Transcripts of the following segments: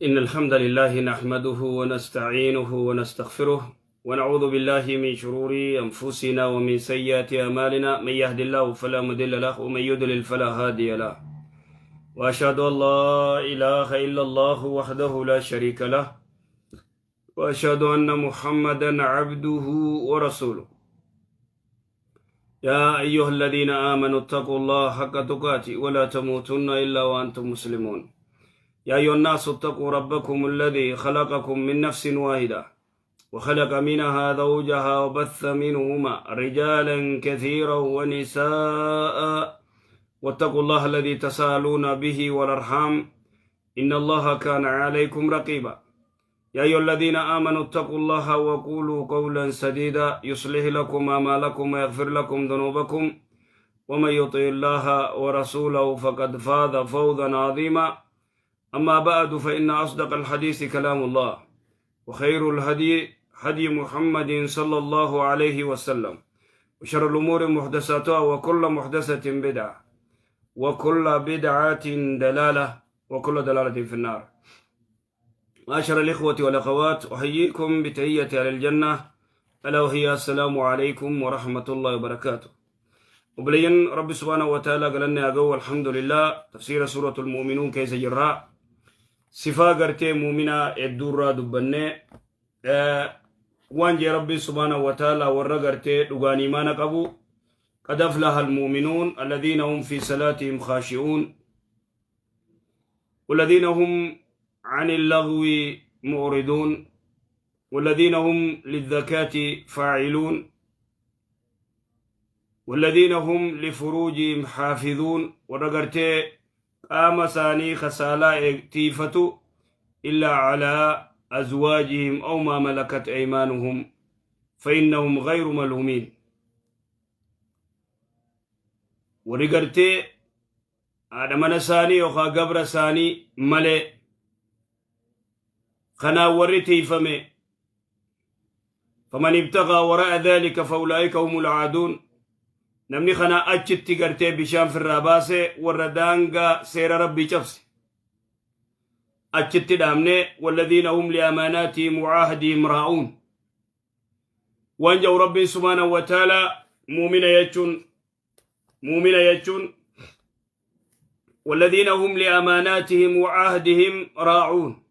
إن الحمد لله نحمده ونستعينه ونستغفره ونعوذ بالله من شرور أنفسنا ومن سيئات أعمالنا. من يهد الله فلا مضل له ومن يضلل فلا هادي له. وأشهد أن لا إله إلا الله وحده لا شريك له وأشهد أن محمدا عبده ورسوله. يا أيها الذين آمنوا اتقوا الله حق تقاته ولا تموتن إلا وأنتم مسلمون. يا أيها الناس اتقوا ربكم الذي خلقكم من نفس واحدة وخلق منها زوجها وبث منهما رجالا كثيرا ونساء واتقوا الله الذي تساءلون به والأرحام إن الله كان عليكم رقيبا. يا أيها الذين آمنوا اتقوا الله وقولوا قولا سديدا يصلح لكم أعمالكم ويغفر لكم ذنوبكم ومن يطع الله ورسوله فقد فاز فوزا عظيما. أما بعد فإن أصدق الحديث كلام الله وخير الهدي هدي محمد صلى الله عليه وسلم وشر الأمور محدثاتها وكل محدثة بدعة وكل بدعة دلالة وكل دلالة في النار. معاشر الإخوة والأخوات أحييكم بتحية أهل الجنة ألا وهي السلام عليكم ورحمة الله وبركاته. وبلين رب سبحانه وتعالى قال لنا أقوى الحمد لله تفسير سورة المؤمنون كيس جراء صفا قرتي مؤمنة الدورة دبنة وانجي ربي سبحانه وتعالى ورى قرتي لغاني ما نقبو قد أفلح المؤمنون الذين هم في صلاتهم خاشعون والذين هم عن اللغو معرضون والذين هم للزكاة فاعلون والذين هم لفروجهم حافظون ورقرتي قام ثاني خسالا اكتيفتو إلا على أزواجهم أو ما ملكت أيمانهم فإنهم غير ملومين. ورقرتي آدمان ثاني وخا قبر ثاني ملئ خنا ورتي فمن ابتغى وراء ذلك فأولئك هم العادون. نمني خنا أجت قرتي بشام في الراباسة وردانغا سير ربي شفسي أجت دامني والذين هم لأماناتهم وعهدهم راعون. وانجو ربي سبحانه وتعالى مؤمن يجون والذين هم لأماناتهم وعهدهم راعون.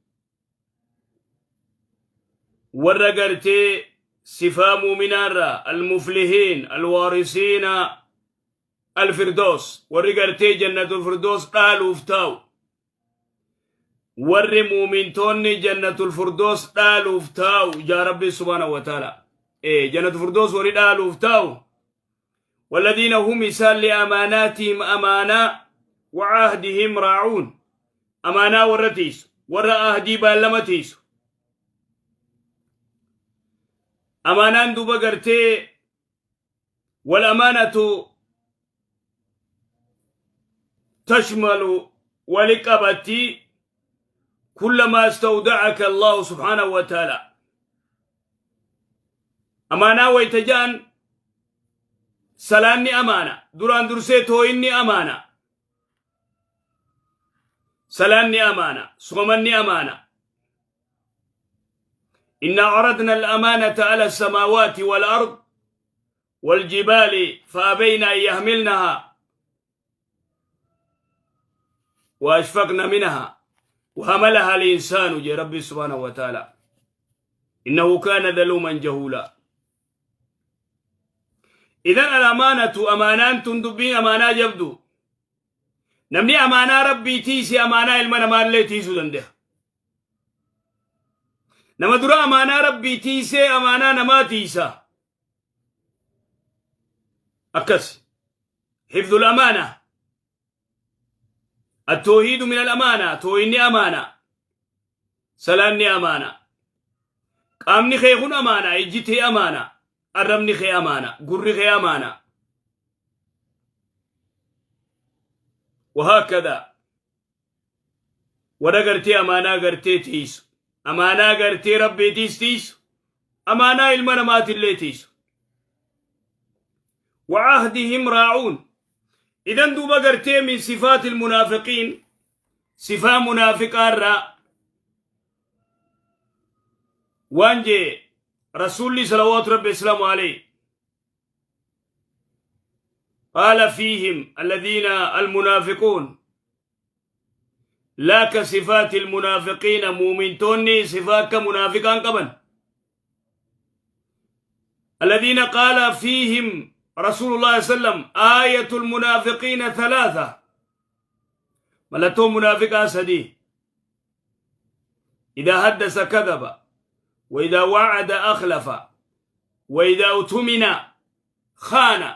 ورقرتي صفا مؤمنارا المفلحين الوارثين الفردوس. ورقرتي جنة الفردوس قالوا افتاو. ور مؤمنتوني جنة الفردوس قالوا افتاو جا ربي سبحانه وتعالى. جنة الفردوس ورد قالوا افتاو. والذين هم مثال لأماناتهم أمانة وعهدهم راعون. أمانة ورتيس ورأهدي بالمتيس. أمانان دوبا قرتي والأمانة تشمل ولقبتي كل ما استودعك الله سبحانه وتعالى. أمانة ويتجان سلاني أمانة دوران درسيتو إني أمانة سلاني أمانة صومني أمانة. إنا عرضنا الأمانة على السماوات والأرض والجبال فأبين أن يحملنها وأشفقن منها وحملها الإنسان جي ربي سبحانه وتعالى إنه كان ظلوما جهولا. إذن الأمانة أمانان تندبين أمانة جبدو. نمني أمانة ربي تيسي أمانة المنا مالي تيسو دنده. نما درا أمانة ربي تيسي أمانة نما تيسا أكس. حفظ الأمانة التوحيد من الأمانة. تويني أمانة سلاني أمانة قامني خيخون أمانة إجتي أمانة أرمني خي أمانة قري خي أمانة وهكذا. ورقرتي أمانة قرتي تيسو أمانة قرتي ربي تيس أمانة المنامات اللي تيس وعهدهم راعون. إذن دوبا قرتي من صفات المنافقين صفة منافقة را وانجي رسول صلوات ربي السلام عليه قال فيهم الذين المنافقون لا كصفات المنافقين مؤمنتوني صفات كمنافقان قبل الذين قال فيهم رسول الله صلى الله عليه وسلم آية المنافقين ثلاثة ملتو منافقا سدي إذا حدث كذب وإذا وعد أخلف وإذا أؤتمن خان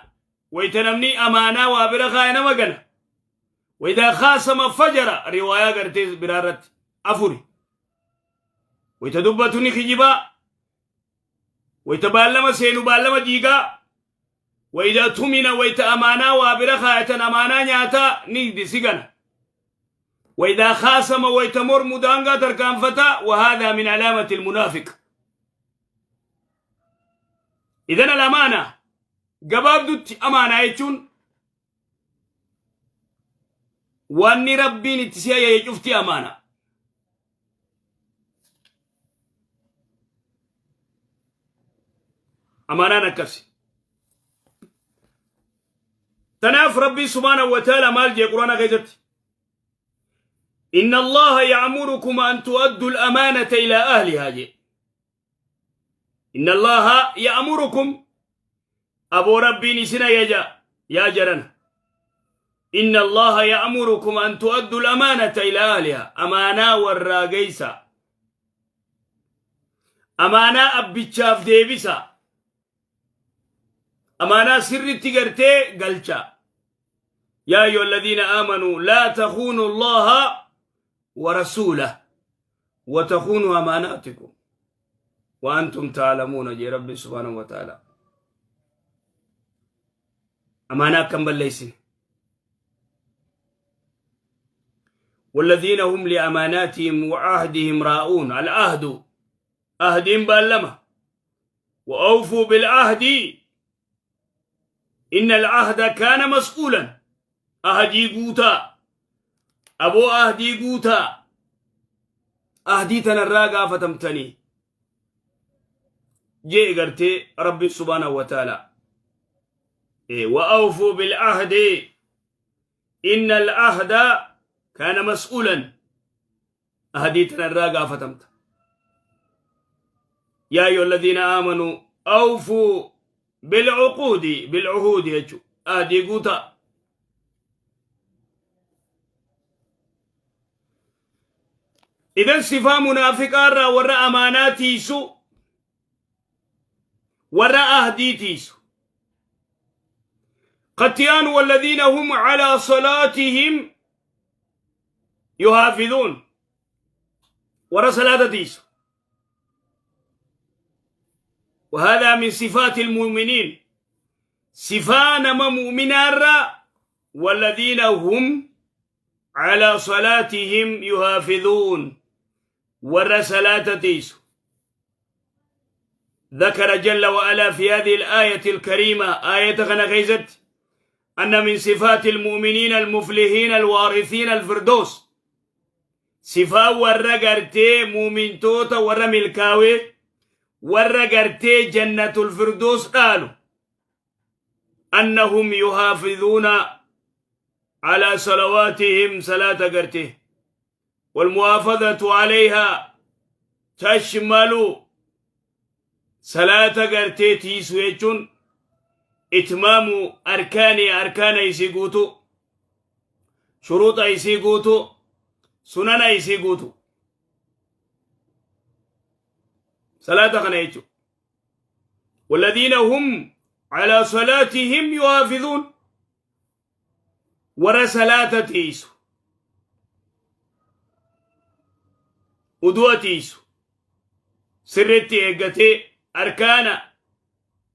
ويتنمني أمانة وابر خائن مغنى وإذا خاصم فجر رواية قرتي برارت أفوري ويتدبتني خجبا ويتبالما سينو بالما جيغا وإذا تمن ويتأمانا وابر خائن أمانا نياتا نيدي سيغن وإذا خاصم ويتمر مدانغا تركان فتا وهذا من علامة المنافق إذن الأمانة قباب دوت أمانة يجون واني ربي نتسيا يجفتي أمانة أمانة نكسي تناف ربي سبحانه وتعالى مال جي قرآن غيزت إن الله يأمركم أن تؤدوا الأمانة إلى أهلها جي إن الله يأمركم أبو ربي نسنا يا جرن إن الله يأمركم أن تؤدوا الأمانة إلى أهلها أمانة والراقيسة أمانة أبتشاف ديبسة أمانة سر تقرتي قلشا يا أيها الذين آمنوا لا تخونوا الله ورسوله وتخونوا أماناتكم وأنتم تعلمون جي ربي سبحانه وتعالى أمانة كم بليسين والذين هم لأماناتهم وعهدهم راؤون العهد أهدهم باللمة وأوفوا بالعهد إن العهد كان مسؤولا أهدي قوتا أبو أهدي قوتا أهدي تنراقا فتمتني جي قرتي ربي سبحانه وتعالى وأوفوا بالعهد إن العهد كان مسؤولا أهديتنا الراقة فتمت يا أيها الذين آمنوا أوفوا بالعهود يجو أهدي قوتا إذن صفا منافقا ورى أماناتي سو ورى أهديتي سو قتيان والذين هم على صلاتهم يحافظون ورى صلاة تيسو وهذا من صفات المؤمنين صفان مؤمنا والذين هم على صلاتهم يحافظون ورى صلاة تيسو ذكر جل وعلا في هذه الآية الكريمة آية غنغيزت أن من صفات المؤمنين المفلحين الوارثين الفردوس صفا ورى قرتي مؤمن توتا ورى ملكاوي ورى قرتي جنة الفردوس قالوا أنهم يحافظون على صلواتهم صلاة قرتي والمحافظة عليها تشمل صلاة قرتي تيسويتون إتمام أركان يسيقوتو شروط يسيقوتو سنن يسيقوتو صلاة خنيتو والذين هم على صلاتهم يحافظون ورا صلاة تيسو ودوة تيسو سرتي اقتي أركان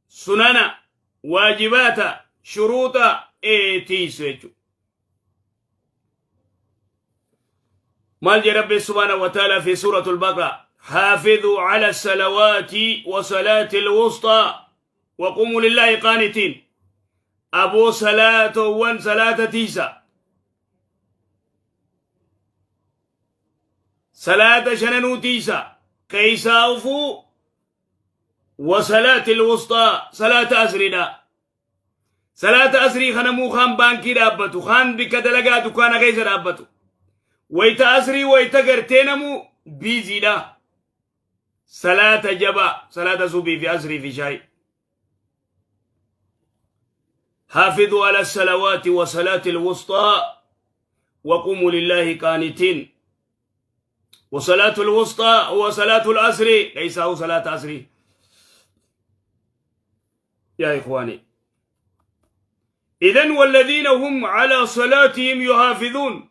سنن واجبات شروط تيسو مال ربي سبحانه وتعالى في سورة البقرة حافظوا على الصلوات وصلاة الوسطى وقوموا لله قانتين أبو صلاة وان صلاة تيسا صلاة شننو تيسا كيسا أوفو وصلاة الوسطى صلاة أسرنا صلاة أسري خنمو خان بانكي دابتو خان بك دلقاتو كان غيز دابتو ويتا أسري ويتا قرتينمو بيزيدا صلاة جبا صلاة صبي في أسري في شاي حافظوا على الصلوات وصلاة الوسطى وقوموا لله قانتين وصلاة الوسطى هو صلاة العصر ليس هو صلاة عصر يا إخواني إذن والذين هم على صلاتهم يحافظون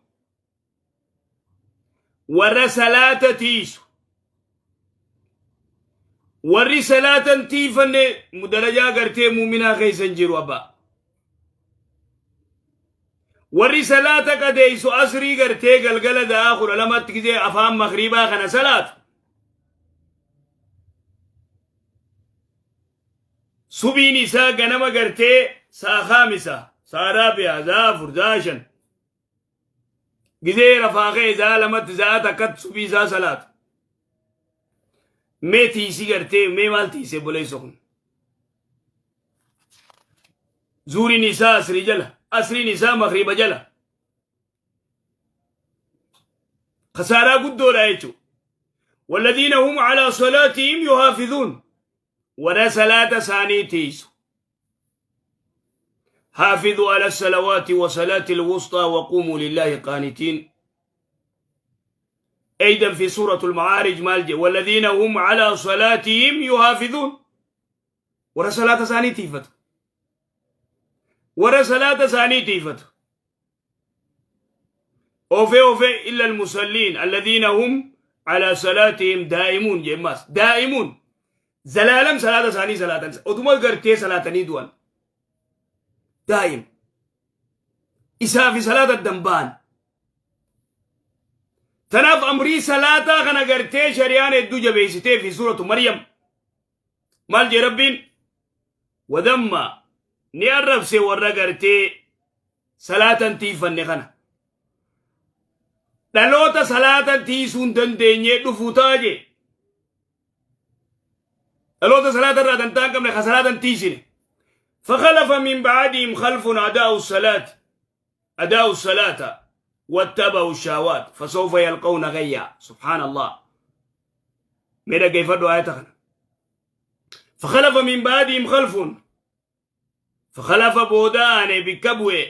ور صلاة تيسو ور صلاة تيفن مدرجا قرتي مؤمنا خيسن جيرو أبا ور صلاة قديسو أسري قرتي قلقل دا آخر لما تكزي أفهم مغربا خنا صلاة سبي نساء غنم قرتي سا خامسة سا رابعة زا فرداشن قزي رفاقه زا لمت زا تكت سبي زا صلاة مي تيسي قرتي مي مال تيسي بولي سخن زوري نساء أسري جلا أسري نساء مغرب جلا خسارة قدو رأيتو والذين هم على صلاتهم يحافظون ولا صلاة ثاني تيسو حافظوا على الصلوات وصلاة الوسطى وقوموا لله قانتين أيضا في سورة المعارج مالجي والذين هم على صلاتهم يحافظون ولا صلاة ثاني تيفت ولا صلاة ثاني تيفت أوفي إلا المصلين الذين هم على صلاتهم دائمون جماس دائمون زلالم صلاة ثاني صلاة أدوما قرتي صلاة نيدوان دائم إسا في صلاة الدنبان تناف أمري صلاة خنا قرتي شريان الدو جبيستي في سورة مريم مال جي ربين ودم نعرف سي ورى قرتي صلاة تيفن نخنا دلوتا صلاة تيسون دنديني دفوتاجي دلوتا صلاة الرادن تانكم لخ صلاة تيسين فخلف من بعدهم خلف أداء الصلاة واتبعوا الشهوات فسوف يلقون غيا سبحان الله ماذا كيف دعاء فخلف من بعدهم فخلف بودان بكبوه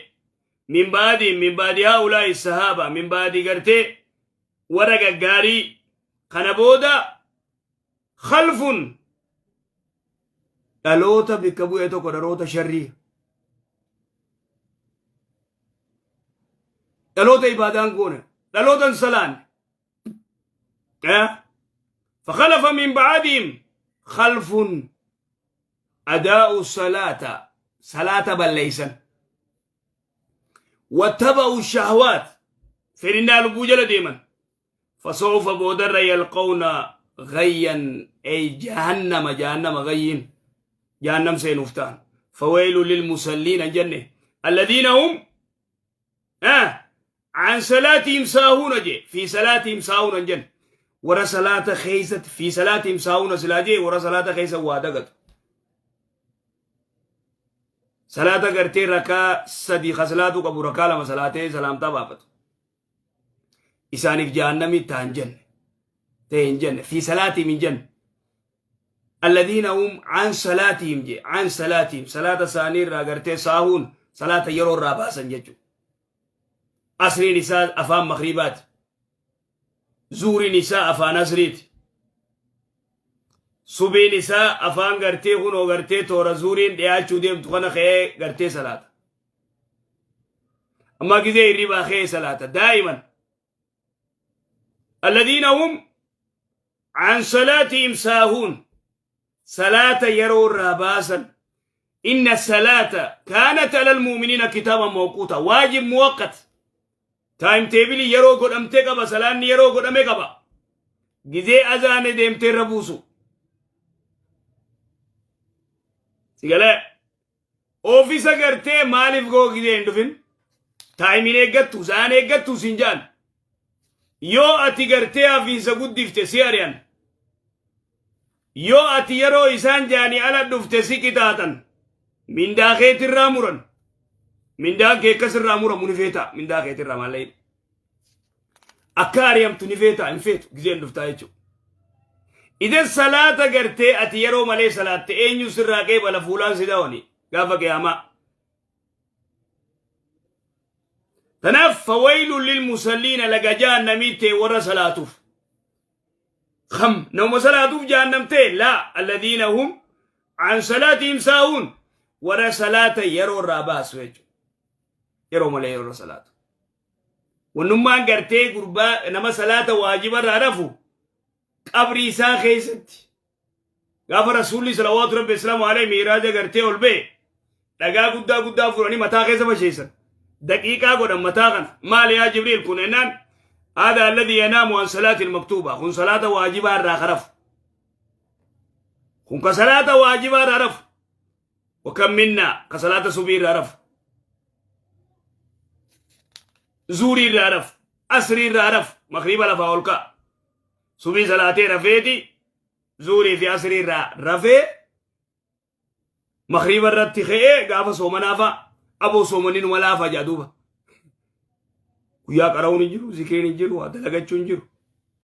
من بعد هؤلاء الصحابة من بعد قرتي ورق قاري خنبودا خلف دلوتا بكبوه توكو دلوتا شري دلوتا إبادان كونه دلوتا سلان فخلف من بعدهم خلف أداء الصلاة صلاة بليسن واتبعوا الشهوات فرنا لبوجل ديما فسوف بودر يلقون غيا أي جهنم غيين جهنم سينفتان فويل للمصلين جنة الذين هم عن صلاتهم ساهون جي في صلاتهم ساهون جن ورا صلاة خيزت في صلاتهم ساهون سلاجي ورا صلاة خيزت وادقت صلاة کرتے رکا صدی خسلاتو قبو رکا لما صلاة سلامتا بابت إسانف جهنمي تهنجن في صلاة من جن الذين هم عن صلاتهم عن صلاتهم صلاة سانير را کرتے ساهون صلاة يرو راباسا ججو أسري نساء أفان مخربات زوري نساء أفان أسريت صبح نساء أفان غرتي خونو غرتي تورا زورين ديال ديم تخنا خي غرتي صلاة أما كذا يريبا خي صلاة دائما الذين هم عن صلاتهم ساهون صلاة يرو راباسا إن الصلاة كانت على المؤمنين كتابا موقوتا واجب مؤقت تايم تيبلي يرو قد أمتقبا سلان يرو قد أمتقبا كذا أزان ديم تربوسو سيقال اوفيسا کرتے مالف گو گدے اندفن تائمين اگتو زان اگتو سنجان يو اتي کرتے آفيسا قد دفتے سياريان يو أتيرو إسان جاني على دفتسي كتاتا من داخيت الرامورا من داخي كسر رامورا منفيتا من داخيت الرامالين أكاريم تنفيتا انفيت جزين دفتايتو إذا الصلاة قرتي أتيرو مالي صلاة أين يسر راقب على فولان سيداوني قافا قياما تنف فويل للمسلين لقى جهنمي تي ورا صلاته نوم صلاته جهنم تي لا الذين هم عن صلاتهم ساهون ورا صلاة يرو الراباس ويجو يرو مالي يرو صلاة ونما قرتي قربا نما صلاة واجبا رارفو قبري سا خيست غافر رسول صلوات ربي السلام عليه ميراج قرتي والبي لقا قدا فراني متا خيسا بشيسا دقيقة قد متاغن ما يا جبريل كننان هذا الذي ينام عن صلاة المكتوبة خن صلاة واجبة راخرف خن كصلاة واجبة رارف وكم منا كصلاة سبير رارف زوري رارف أسري رارف مغرب لفاولك سبي صلاة رفيتي زوري في أسري رفي مغرب الرتخي قاف سومنافا أبو سومنين ولا فجادوبا ويا كراون يجرو زكين يجرو هذا لقى تشنجرو